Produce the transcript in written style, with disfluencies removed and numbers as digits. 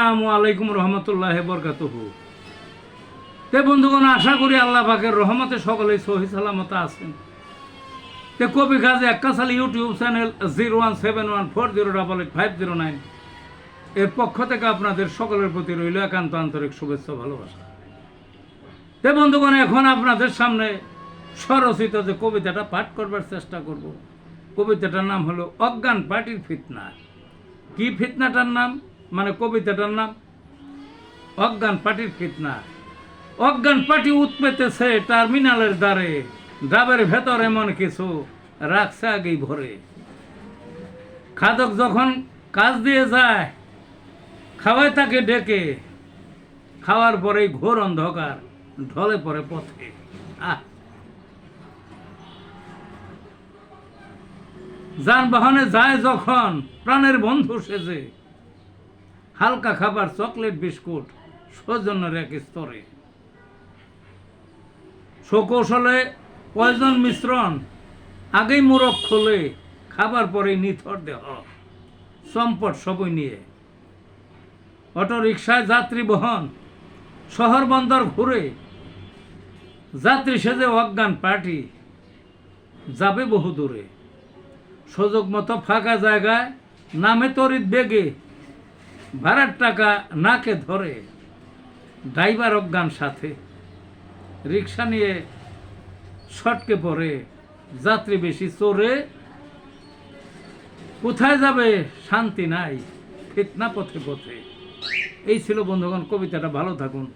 আসসালামু আলাইকুম রহমতুল্লাহি বরকাতুহু। তে বন্ধুগণ, আশা করি আল্লাহ পাকের রহমতে সকলেই সহি সালামত আছেন। তে কবি কাজী এক্কাশালী ইউটিউব চ্যানেল 017140885009 এর পক্ষ থেকে আপনাদের সকলের প্রতি রইল একান্ত আন্তরিক শুভেচ্ছা ভালোবাসা। তে বন্ধুগণ, এখন আপনাদের সামনে স্বরচিত যে কবিতাটা পাঠ করবার চেষ্টা করব, কবিতাটার নাম হলো অজ্ঞান পার্টির ফিতনা। কি ফিতনাটার নাম, মানে কবিতাটার নাম অজ্ঞান পার্টির ফিতনা। অজ্ঞান পার্টি উৎপেতেছে টার্মিনালের দ্বারে, ডাবের ভেতর এমন কিছু রাখছে আগেই ভরে। খাদক যখন কাজ দিয়ে যায়, খাওয়ায় তাকে ডেকে, খাওয়ার পরেই ঘোর অন্ধকার ঢলে পড়ে পথে। যানবাহনে যায় যখন প্রাণের বন্ধু সেজে, হালকা খাবার চকলেট বিস্কুট সৌজন্যের এক স্তরে। সকৌশলে পয়জন মিশ্রণ আগেই মোরগ খোলে, খাবার পরে নিথর দেহ সম্পদ সবই নিয়ে। অটো রিক্সায় যাত্রী বহন, শহর বন্দর ঘুরে, যাত্রী সেজে অজ্ঞান পার্টি যাবে বহু দূরে। সুযোগ মতো ফাঁকা জায়গায় নামে তড়িৎ বেগে, ভাড়ার টাকা নাকে ধরে, ড্রাইভার অজ্ঞান সাথে, রিক্সা নিয়ে ছটকে পড়ে, যাত্রী বেশি চড়ে। কোথায় যাবে শান্তি নাই, ফিতনা পথে পথে। এই ছিল বন্ধুগণ কবিতাটা। ভালো থাকুন।